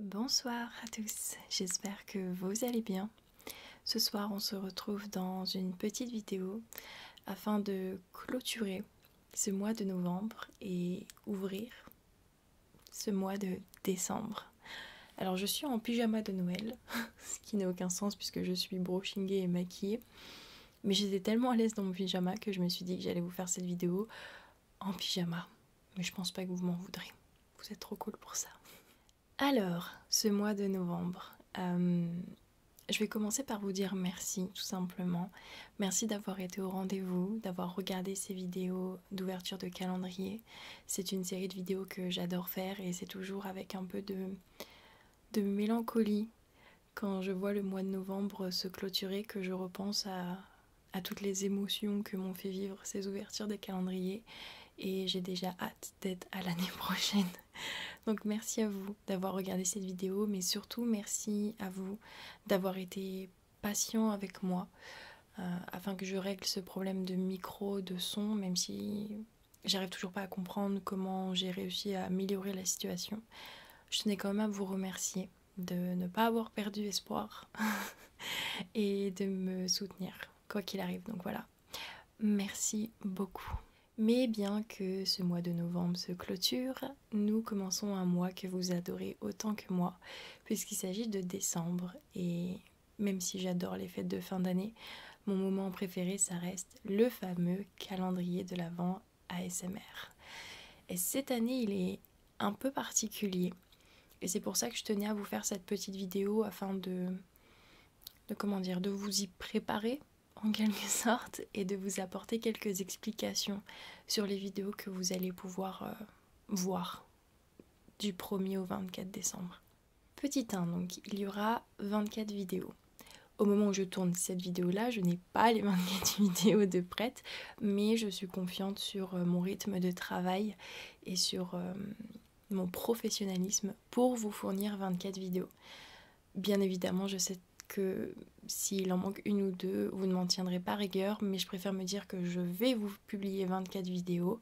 Bonsoir à tous, j'espère que vous allez bien. Ce soir on se retrouve dans une petite vidéo afin de clôturer ce mois de novembre et ouvrir ce mois de décembre. Alors je suis en pyjama de Noël, ce qui n'a aucun sens puisque je suis brochingée et maquillée. Mais j'étais tellement à l'aise dans mon pyjama que je me suis dit que j'allais vous faire cette vidéo en pyjama. Mais je pense pas que vous m'en voudrez, vous êtes trop cool pour ça. Alors, ce mois de novembre, je vais commencer par vous dire merci, tout simplement. Merci d'avoir été au rendez-vous, d'avoir regardé ces vidéos d'ouverture de calendrier. C'est une série de vidéos que j'adore faire et c'est toujours avec un peu de mélancolie quand je vois le mois de novembre se clôturer que je repense à toutes les émotions que m'ont fait vivre ces ouvertures de calendrier. Et j'ai déjà hâte d'être à l'année prochaine. Donc merci à vous d'avoir regardé cette vidéo, mais surtout merci à vous d'avoir été patient avec moi afin que je règle ce problème de micro, de son, même si j'arrive toujours pas à comprendre comment j'ai réussi à améliorer la situation. Je tenais quand même à vous remercier de ne pas avoir perdu espoir et de me soutenir, quoi qu'il arrive. Donc voilà, merci beaucoup. Mais bien que ce mois de novembre se clôture, nous commençons un mois que vous adorez autant que moi, puisqu'il s'agit de décembre. Et même si j'adore les fêtes de fin d'année, mon moment préféré, ça reste le fameux calendrier de l'Avent ASMR. Et cette année, il est un peu particulier. Et c'est pour ça que je tenais à vous faire cette petite vidéo afin de vous y préparer en quelque sorte et de vous apporter quelques explications sur les vidéos que vous allez pouvoir voir du 1er au 24 décembre. Petit 1, donc il y aura 24 vidéos. Au moment où je tourne cette vidéo-là, je n'ai pas les 24 vidéos de prête, mais je suis confiante sur mon rythme de travail et sur mon professionnalisme pour vous fournir 24 vidéos. Bien évidemment, je sais que s'il en manque une ou deux, vous ne m'en tiendrez pas rigueur, mais je préfère me dire que je vais vous publier 24 vidéos,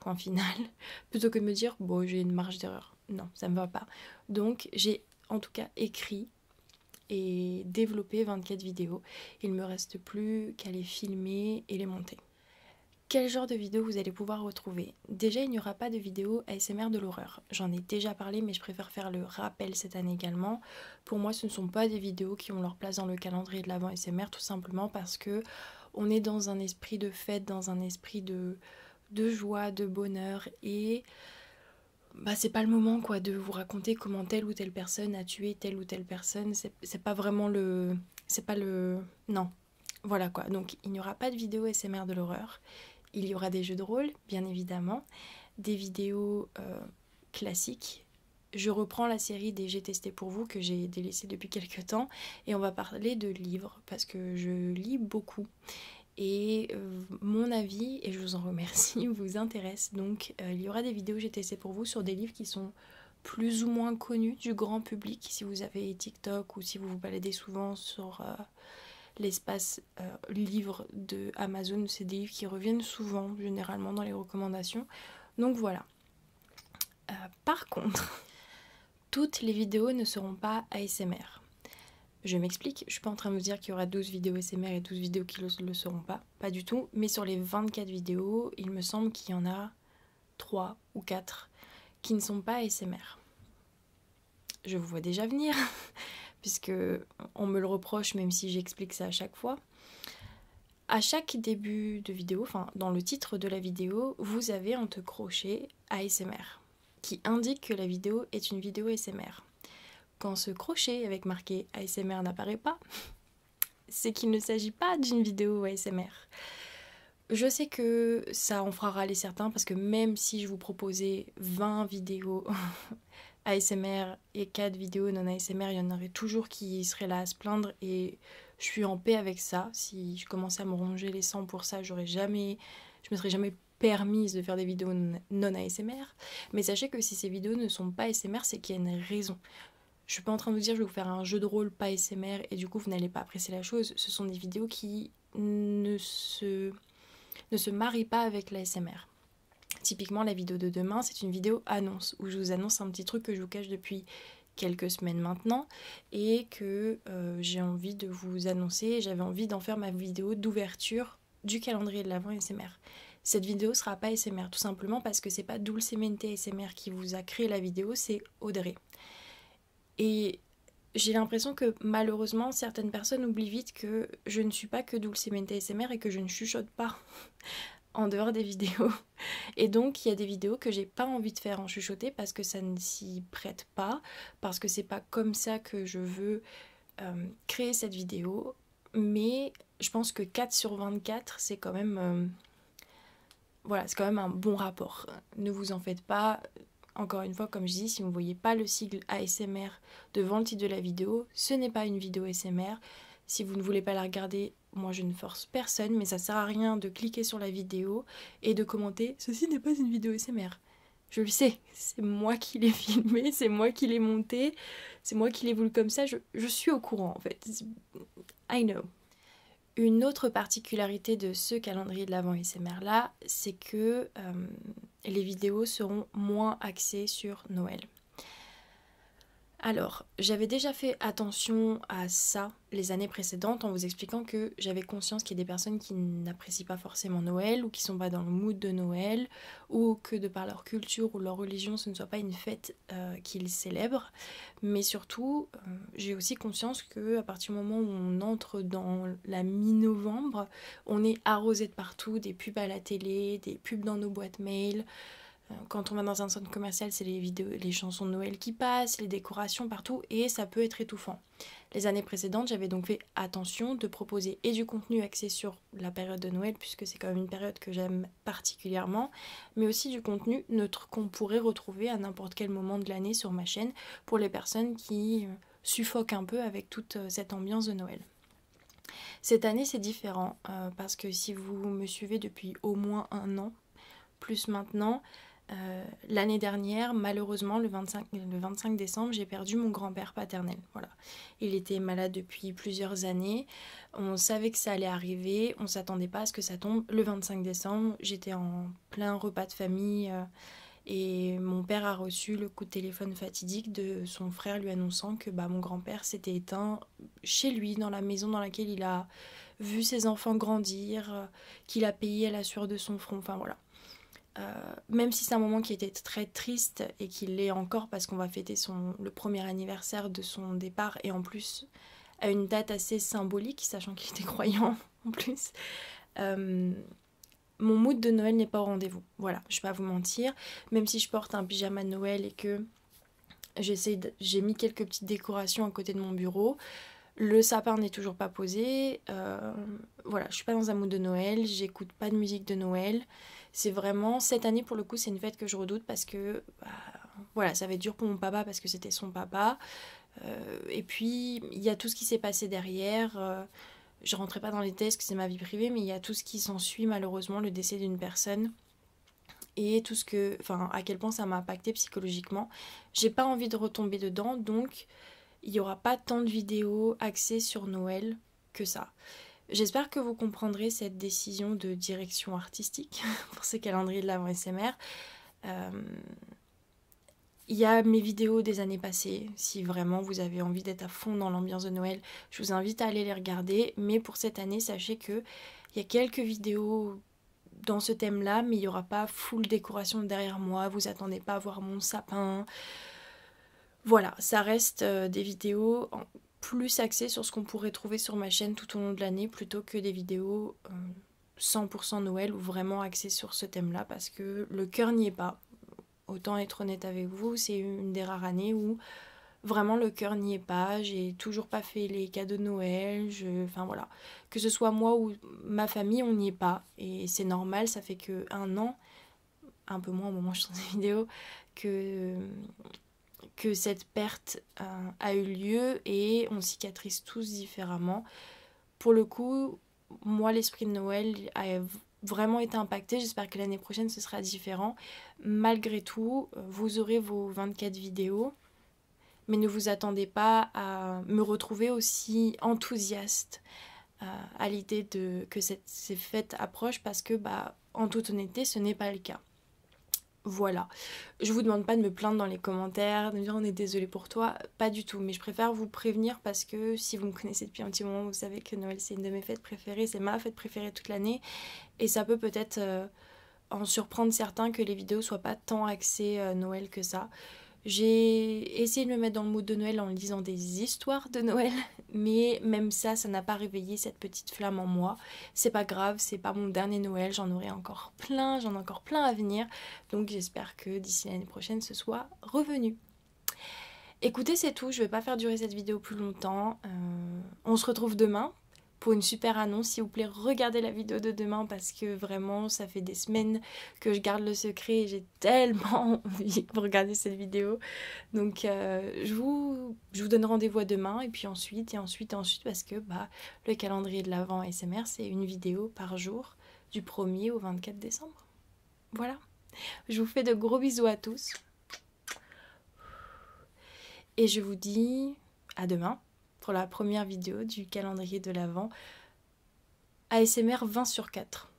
point final, plutôt que de me dire, bon, j'ai une marge d'erreur. Non, ça me va pas. Donc, j'ai en tout cas écrit et développé 24 vidéos. Il ne me reste plus qu'à les filmer et les monter. Quel genre de vidéo vous allez pouvoir retrouver? Déjà, il n'y aura pas de vidéo ASMR de l'horreur. J'en ai déjà parlé, mais je préfère faire le rappel cette année également. Pour moi, ce ne sont pas des vidéos qui ont leur place dans le calendrier de l'Avent ASMR, tout simplement parce que on est dans un esprit de fête, dans un esprit de joie, de bonheur, et c'est pas le moment quoi de vous raconter comment telle ou telle personne a tué telle ou telle personne. C'est pas vraiment le... C'est pas le... Non. Voilà quoi. Donc, il n'y aura pas de vidéo ASMR de l'horreur. Il y aura des jeux de rôle, bien évidemment, des vidéos classiques. Je reprends la série des J'ai testé pour vous que j'ai délaissée depuis quelques temps et on va parler de livres parce que je lis beaucoup et mon avis, et je vous en remercie, vous intéresse. Donc il y aura des vidéos J'ai testé pour vous sur des livres qui sont plus ou moins connus du grand public. Si vous avez TikTok ou si vous vous baladez souvent sur... l'espace livre de Amazon, c'est des livres qui reviennent souvent, généralement dans les recommandations. Donc voilà. Par contre, toutes les vidéos ne seront pas ASMR. Je m'explique, je suis pas en train de vous dire qu'il y aura 12 vidéos ASMR et 12 vidéos qui ne le seront pas, pas du tout. Mais sur les 24 vidéos, il me semble qu'il y en a 3 ou 4 qui ne sont pas ASMR. Je vous vois déjà venir, puisque on me le reproche même si j'explique ça à chaque fois. À chaque début de vidéo, enfin dans le titre de la vidéo, vous avez entre crochets ASMR qui indique que la vidéo est une vidéo ASMR. Quand ce crochet avec marqué ASMR n'apparaît pas, c'est qu'il ne s'agit pas d'une vidéo ASMR. Je sais que ça en fera râler certains parce que même si je vous proposais 20 vidéos ASMR et 4 vidéos non ASMR, il y en aurait toujours qui seraient là à se plaindre et je suis en paix avec ça. Si je commençais à me ronger les sangs pour ça, je me serais jamais permise de faire des vidéos non ASMR. Mais sachez que si ces vidéos ne sont pas ASMR, c'est qu'il y a une raison. Je suis pas en train de vous dire je vais vous faire un jeu de rôle pas ASMR et du coup vous n'allez pas apprécier la chose. Ce sont des vidéos qui ne se marient pas avec l'ASMR. Typiquement la vidéo de demain, c'est une vidéo annonce où je vous annonce un petit truc que je vous cache depuis quelques semaines maintenant et que j'ai envie de vous annoncer, j'avais envie d'en faire ma vidéo d'ouverture du calendrier de l'Avent ASMR. Cette vidéo sera pas ASMR tout simplement parce que c'est pas Dulcemente ASMR qui vous a créé la vidéo, c'est Audrey. Et j'ai l'impression que malheureusement certaines personnes oublient vite que je ne suis pas que Dulcemente ASMR et que je ne chuchote pas en dehors des vidéos. Et donc il y a des vidéos que j'ai pas envie de faire en chuchoter parce que ça ne s'y prête pas, parce que c'est pas comme ça que je veux créer cette vidéo. Mais je pense que 4 sur 24 c'est quand même voilà, c'est quand même un bon rapport. Ne vous en faites pas. Encore une fois, comme je dis, si vous ne voyez pas le sigle ASMR devant le titre de la vidéo, ce n'est pas une vidéo ASMR. Si vous ne voulez pas la regarder, moi je ne force personne, mais ça sert à rien de cliquer sur la vidéo et de commenter « Ceci n'est pas une vidéo ASMR ». Je le sais, c'est moi qui l'ai filmé, c'est moi qui l'ai monté, c'est moi qui l'ai voulu comme ça, je suis au courant en fait. I know. Une autre particularité de ce calendrier de l'Avent ASMR là, c'est que les vidéos seront moins axées sur Noël. Alors, j'avais déjà fait attention à ça les années précédentes en vous expliquant que j'avais conscience qu'il y a des personnes qui n'apprécient pas forcément Noël ou qui sont pas dans le mood de Noël ou que de par leur culture ou leur religion ce ne soit pas une fête qu'ils célèbrent. Mais surtout, j'ai aussi conscience qu'à partir du moment où on entre dans la mi-novembre, on est arrosé de partout, des pubs à la télé, des pubs dans nos boîtes mail. Quand on va dans un centre commercial, c'est les chansons de Noël qui passent, les décorations partout, et ça peut être étouffant. Les années précédentes, j'avais donc fait attention de proposer et du contenu axé sur la période de Noël, puisque c'est quand même une période que j'aime particulièrement, mais aussi du contenu neutre qu'on pourrait retrouver à n'importe quel moment de l'année sur ma chaîne, pour les personnes qui suffoquent un peu avec toute cette ambiance de Noël. Cette année, c'est différent, parce que si vous me suivez depuis au moins un an, plus maintenant, l'année dernière, malheureusement, le 25 décembre, j'ai perdu mon grand-père paternel. Voilà. Il était malade depuis plusieurs années. On savait que ça allait arriver. On ne s'attendait pas à ce que ça tombe. Le 25 décembre, j'étais en plein repas de famille et mon père a reçu le coup de téléphone fatidique de son frère lui annonçant que mon grand-père s'était éteint chez lui, dans la maison dans laquelle il a vu ses enfants grandir, qu'il a payé à la sueur de son front. Enfin voilà. Même si c'est un moment qui était très triste et qu'il l'est encore parce qu'on va fêter le premier anniversaire de son départ et en plus à une date assez symbolique, sachant qu'il était croyant en plus, mon mood de Noël n'est pas au rendez-vous. Voilà, je vais pas vous mentir, même si je porte un pyjama de Noël et que j'ai mis quelques petites décorations à côté de mon bureau, le sapin n'est toujours pas posé, voilà, je suis pas dans un mood de Noël, j'écoute pas de musique de Noël. C'est vraiment, cette année pour le coup, c'est une fête que je redoute parce que, voilà, ça va être dur pour mon papa parce que c'était son papa. Et puis, il y a tout ce qui s'est passé derrière. Je rentrerai pas dans les détails parce que c'est ma vie privée, mais il y a tout ce qui s'ensuit, malheureusement, le décès d'une personne. Et tout ce que, enfin, à quel point ça m'a impacté psychologiquement. J'ai pas envie de retomber dedans, donc il y aura pas tant de vidéos axées sur Noël que ça. J'espère que vous comprendrez cette décision de direction artistique pour ce calendrier de l'Avent ASMR. Il y a mes vidéos des années passées. Si vraiment vous avez envie d'être à fond dans l'ambiance de Noël, je vous invite à aller les regarder. Mais pour cette année, sachez qu'il y a quelques vidéos dans ce thème-là, mais il n'y aura pas full décoration derrière moi. Vous attendez pas à voir mon sapin. Voilà, ça reste des vidéos plus axées sur ce qu'on pourrait trouver sur ma chaîne tout au long de l'année plutôt que des vidéos 100% Noël ou vraiment axées sur ce thème-là parce que le cœur n'y est pas. Autant être honnête avec vous, c'est une des rares années où vraiment le cœur n'y est pas. J'ai toujours pas fait les cadeaux de Noël. Enfin voilà, que ce soit moi ou ma famille, on n'y est pas. Et c'est normal, ça fait que un an, un peu moins au moment où je tourne cette vidéo, que cette perte a eu lieu et on cicatrise tous différemment. Pour le coup, moi l'esprit de Noël a vraiment été impacté. J'espère que l'année prochaine ce sera différent. Malgré tout, vous aurez vos 24 vidéos, mais ne vous attendez pas à me retrouver aussi enthousiaste à l'idée que ces fêtes approchent parce que, en toute honnêteté, ce n'est pas le cas. Voilà. Je vous demande pas de me plaindre dans les commentaires, de me dire on est désolé pour toi, pas du tout. Mais je préfère vous prévenir parce que si vous me connaissez depuis un petit moment, vous savez que Noël c'est une de mes fêtes préférées, c'est ma fête préférée toute l'année. Et ça peut peut-être en surprendre certains que les vidéos soient pas tant axées Noël que ça. J'ai essayé de me mettre dans le mood de Noël en lisant des histoires de Noël, mais même ça, ça n'a pas réveillé cette petite flamme en moi. C'est pas grave, c'est pas mon dernier Noël, j'en ai encore plein à venir. Donc j'espère que d'ici l'année prochaine, ce soit revenu. Écoutez, c'est tout, je vais pas faire durer cette vidéo plus longtemps. On se retrouve demain pour une super annonce. S'il vous plaît, regardez la vidéo de demain parce que vraiment, ça fait des semaines que je garde le secret et j'ai tellement envie de regarder cette vidéo. Donc, je vous donne rendez-vous à demain et puis ensuite parce que le calendrier de l'Avent ASMR, c'est une vidéo par jour du 1er au 24 décembre. Voilà. Je vous fais de gros bisous à tous. Et je vous dis à demain pour la première vidéo du calendrier de l'Avent ASMR 20/4.